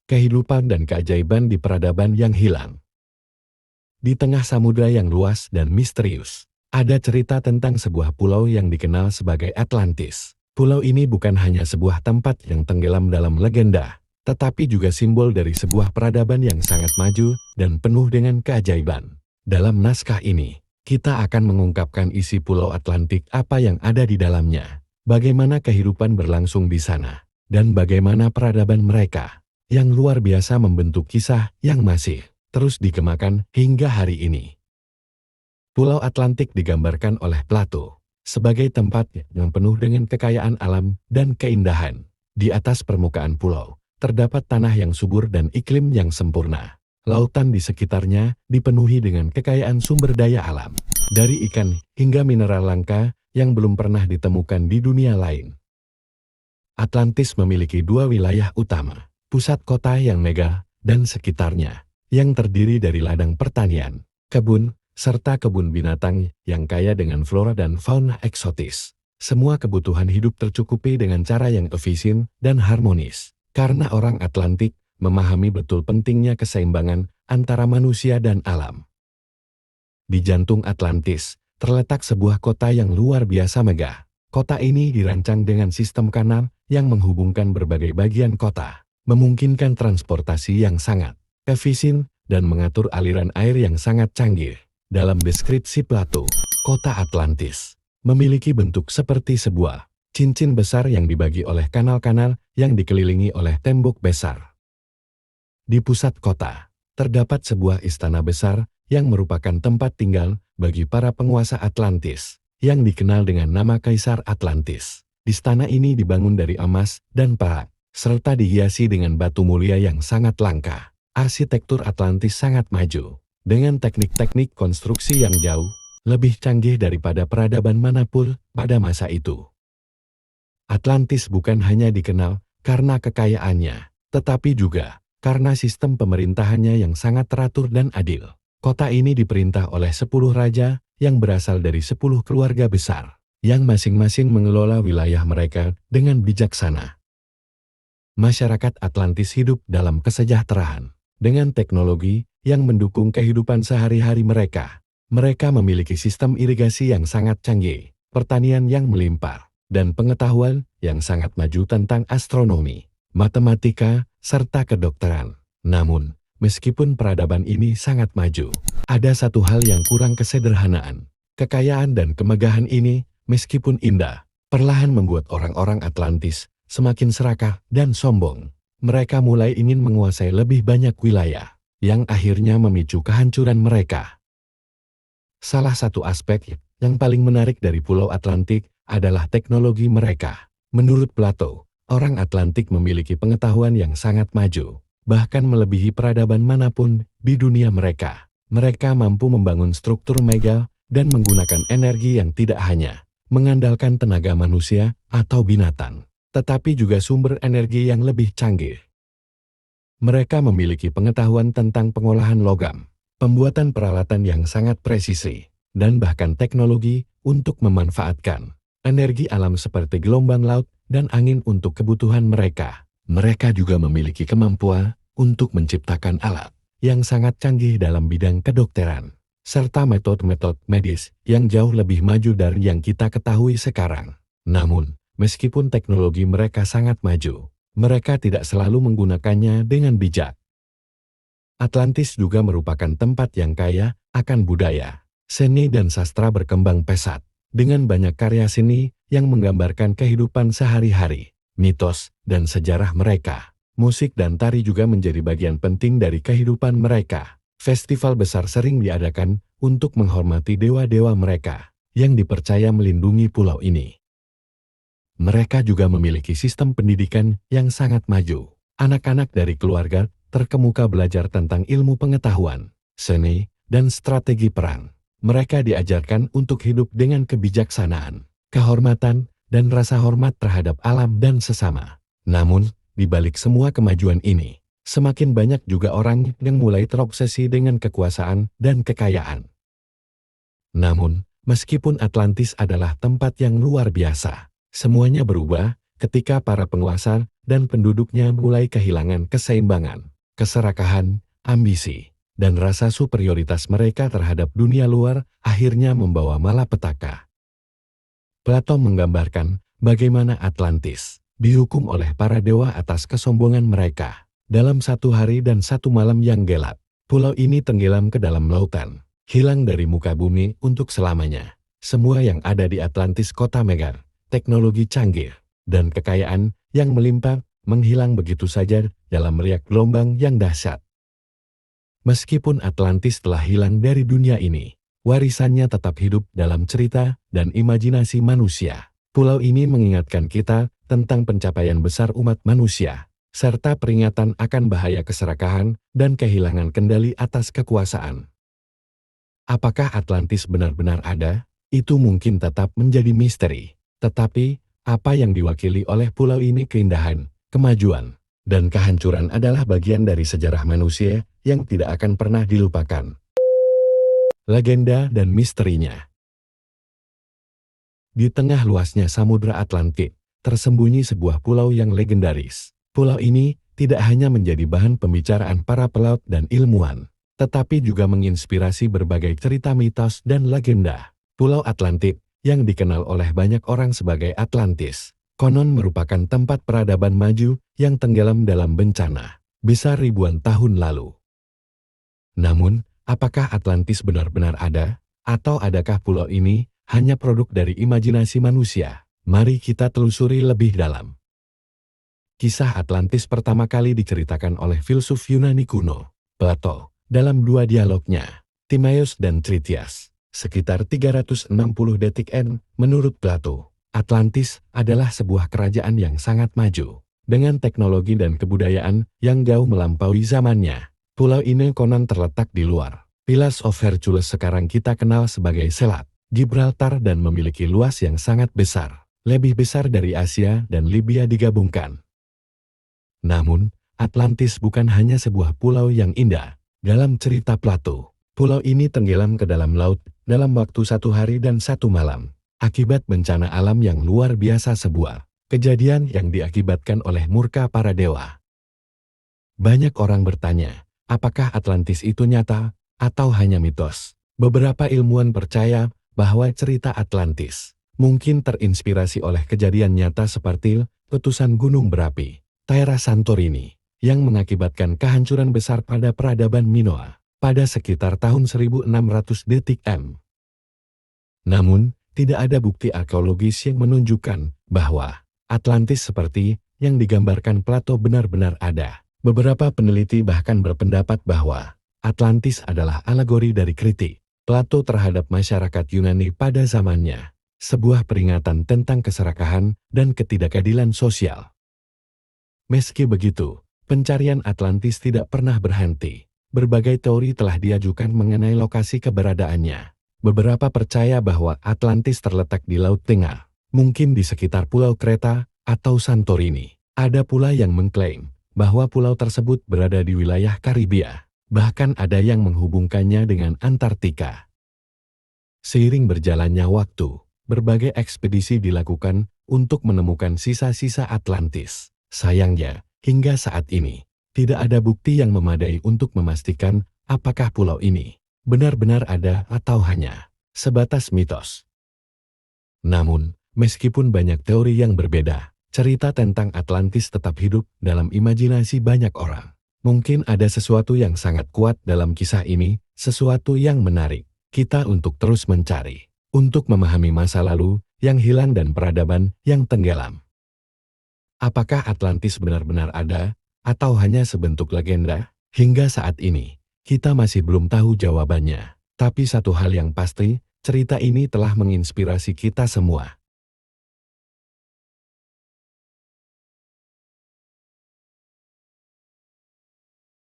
kehidupan dan keajaiban di peradaban yang hilang. Di tengah samudera yang luas dan misterius, ada cerita tentang sebuah pulau yang dikenal sebagai Atlantis. Pulau ini bukan hanya sebuah tempat yang tenggelam dalam legenda, tetapi juga simbol dari sebuah peradaban yang sangat maju dan penuh dengan keajaiban. Dalam naskah ini, kita akan mengungkapkan isi Pulau Atlantik, apa yang ada di dalamnya, bagaimana kehidupan berlangsung di sana, dan bagaimana peradaban mereka yang luar biasa membentuk kisah yang masih terus dikembangkan hingga hari ini. Pulau Atlantik digambarkan oleh Plato sebagai tempat yang penuh dengan kekayaan alam dan keindahan. Di atas permukaan pulau, terdapat tanah yang subur dan iklim yang sempurna. Lautan di sekitarnya dipenuhi dengan kekayaan sumber daya alam, dari ikan hingga mineral langka yang belum pernah ditemukan di dunia lain. Atlantis memiliki dua wilayah utama, pusat kota yang megah dan sekitarnya, yang terdiri dari ladang pertanian, kebun, serta kebun binatang yang kaya dengan flora dan fauna eksotis. Semua kebutuhan hidup tercukupi dengan cara yang efisien dan harmonis, karena orang Atlantik memahami betul pentingnya keseimbangan antara manusia dan alam. Di jantung Atlantis, terletak sebuah kota yang luar biasa megah. Kota ini dirancang dengan sistem kanal yang menghubungkan berbagai bagian kota, memungkinkan transportasi yang sangat efisien dan mengatur aliran air yang sangat canggih. Dalam deskripsi Plato, kota Atlantis memiliki bentuk seperti sebuah cincin besar yang dibagi oleh kanal-kanal yang dikelilingi oleh tembok besar. Di pusat kota, terdapat sebuah istana besar yang merupakan tempat tinggal bagi para penguasa Atlantis, yang dikenal dengan nama Kaisar Atlantis. Istana ini dibangun dari emas dan perak, serta dihiasi dengan batu mulia yang sangat langka. Arsitektur Atlantis sangat maju, dengan teknik-teknik konstruksi yang jauh lebih canggih daripada peradaban manapun pada masa itu. Atlantis bukan hanya dikenal karena kekayaannya, tetapi juga karena sistem pemerintahannya yang sangat teratur dan adil. Kota ini diperintah oleh 10 raja yang berasal dari 10 keluarga besar, yang masing-masing mengelola wilayah mereka dengan bijaksana. Masyarakat Atlantis hidup dalam kesejahteraan, dengan teknologi yang mendukung kehidupan sehari-hari mereka. Mereka memiliki sistem irigasi yang sangat canggih, pertanian yang melimpah, dan pengetahuan yang sangat maju tentang astronomi, matematika, serta kedokteran. Namun, meskipun peradaban ini sangat maju, ada satu hal yang kurang: kesederhanaan. Kekayaan dan kemegahan ini, meskipun indah, perlahan membuat orang-orang Atlantis semakin serakah dan sombong. Mereka mulai ingin menguasai lebih banyak wilayah, yang akhirnya memicu kehancuran mereka. Salah satu aspek yang paling menarik dari Pulau Atlantik adalah teknologi mereka. Menurut Plato, orang Atlantik memiliki pengetahuan yang sangat maju, bahkan melebihi peradaban manapun di dunia mereka. Mereka mampu membangun struktur mega dan menggunakan energi yang tidak hanya mengandalkan tenaga manusia atau binatang, tetapi juga sumber energi yang lebih canggih. Mereka memiliki pengetahuan tentang pengolahan logam, pembuatan peralatan yang sangat presisi, dan bahkan teknologi untuk memanfaatkan energi alam seperti gelombang laut dan angin untuk kebutuhan mereka. Mereka juga memiliki kemampuan untuk menciptakan alat yang sangat canggih dalam bidang kedokteran, serta metode-metode medis yang jauh lebih maju dari yang kita ketahui sekarang. Namun, meskipun teknologi mereka sangat maju, mereka tidak selalu menggunakannya dengan bijak. Atlantis juga merupakan tempat yang kaya akan budaya, seni dan sastra berkembang pesat, dengan banyak karya seni yang menggambarkan kehidupan sehari-hari, mitos, dan sejarah mereka. Musik dan tari juga menjadi bagian penting dari kehidupan mereka. Festival besar sering diadakan untuk menghormati dewa-dewa mereka, yang dipercaya melindungi pulau ini. Mereka juga memiliki sistem pendidikan yang sangat maju. Anak-anak dari keluarga terkemuka belajar tentang ilmu pengetahuan, seni, dan strategi perang. Mereka diajarkan untuk hidup dengan kebijaksanaan, kehormatan, dan rasa hormat terhadap alam dan sesama. Namun, di balik semua kemajuan ini, semakin banyak juga orang yang mulai terobsesi dengan kekuasaan dan kekayaan. Namun, meskipun Atlantis adalah tempat yang luar biasa, semuanya berubah ketika para penguasa dan penduduknya mulai kehilangan keseimbangan, keserakahan, ambisi, dan rasa superioritas mereka terhadap dunia luar akhirnya membawa malapetaka. Plato menggambarkan bagaimana Atlantis dihukum oleh para dewa atas kesombongan mereka. Dalam satu hari dan satu malam yang gelap, pulau ini tenggelam ke dalam lautan, hilang dari muka bumi untuk selamanya. Semua yang ada di Atlantis, kota megah, teknologi canggih, dan kekayaan yang melimpah menghilang begitu saja dalam riak gelombang yang dahsyat. Meskipun Atlantis telah hilang dari dunia ini, warisannya tetap hidup dalam cerita dan imajinasi manusia. Pulau ini mengingatkan kita tentang pencapaian besar umat manusia, serta peringatan akan bahaya keserakahan dan kehilangan kendali atas kekuasaan. Apakah Atlantis benar-benar ada? Itu mungkin tetap menjadi misteri. Tetapi, apa yang diwakili oleh pulau ini, keindahan, kemajuan, dan kehancuran adalah bagian dari sejarah manusia yang tidak akan pernah dilupakan. Legenda dan misterinya. Di tengah luasnya Samudra Atlantik, tersembunyi sebuah pulau yang legendaris. Pulau ini tidak hanya menjadi bahan pembicaraan para pelaut dan ilmuwan, tetapi juga menginspirasi berbagai cerita mitos dan legenda. Pulau Atlantik, yang dikenal oleh banyak orang sebagai Atlantis, konon merupakan tempat peradaban maju yang tenggelam dalam bencana besar ribuan tahun lalu. Namun, apakah Atlantis benar-benar ada? Atau adakah pulau ini hanya produk dari imajinasi manusia? Mari kita telusuri lebih dalam. Kisah Atlantis pertama kali diceritakan oleh filsuf Yunani kuno, Plato, dalam dua dialognya, Timaeus dan Critias, sekitar 360 DTN. Menurut Plato, Atlantis adalah sebuah kerajaan yang sangat maju, dengan teknologi dan kebudayaan yang jauh melampaui zamannya. Pulau ini konon terletak di luar Pillars of Hercules, sekarang kita kenal sebagai Selat Gibraltar, dan memiliki luas yang sangat besar, lebih besar dari Asia dan Libya digabungkan. Namun, Atlantis bukan hanya sebuah pulau yang indah. Dalam cerita Plato, pulau ini tenggelam ke dalam laut dalam waktu 1 hari dan 1 malam, akibat bencana alam yang luar biasa, sebuah kejadian yang diakibatkan oleh murka para dewa. Banyak orang bertanya, apakah Atlantis itu nyata atau hanya mitos? Beberapa ilmuwan percaya bahwa cerita Atlantis mungkin terinspirasi oleh kejadian nyata seperti letusan gunung berapi Thera Santorini, yang mengakibatkan kehancuran besar pada peradaban Minoa pada sekitar tahun 1600 DTM. Namun, tidak ada bukti arkeologis yang menunjukkan bahwa Atlantis seperti yang digambarkan Plato benar-benar ada. Beberapa peneliti bahkan berpendapat bahwa Atlantis adalah alegori dari kritik Plato terhadap masyarakat Yunani pada zamannya, sebuah peringatan tentang keserakahan dan ketidakadilan sosial. Meski begitu, pencarian Atlantis tidak pernah berhenti. Berbagai teori telah diajukan mengenai lokasi keberadaannya. Beberapa percaya bahwa Atlantis terletak di Laut Tengah, mungkin di sekitar Pulau Kreta atau Santorini. Ada pula yang mengklaim bahwa pulau tersebut berada di wilayah Karibia. Bahkan ada yang menghubungkannya dengan Antartika. Seiring berjalannya waktu, berbagai ekspedisi dilakukan untuk menemukan sisa-sisa Atlantis. Sayangnya, hingga saat ini, tidak ada bukti yang memadai untuk memastikan apakah pulau ini benar-benar ada atau hanya sebatas mitos. Namun, meskipun banyak teori yang berbeda, cerita tentang Atlantis tetap hidup dalam imajinasi banyak orang. Mungkin ada sesuatu yang sangat kuat dalam kisah ini, sesuatu yang menarik kita untuk terus mencari, untuk memahami masa lalu yang hilang dan peradaban yang tenggelam. Apakah Atlantis benar-benar ada, atau hanya sebentuk legenda? Hingga saat ini, kita masih belum tahu jawabannya. Tapi satu hal yang pasti, cerita ini telah menginspirasi kita semua.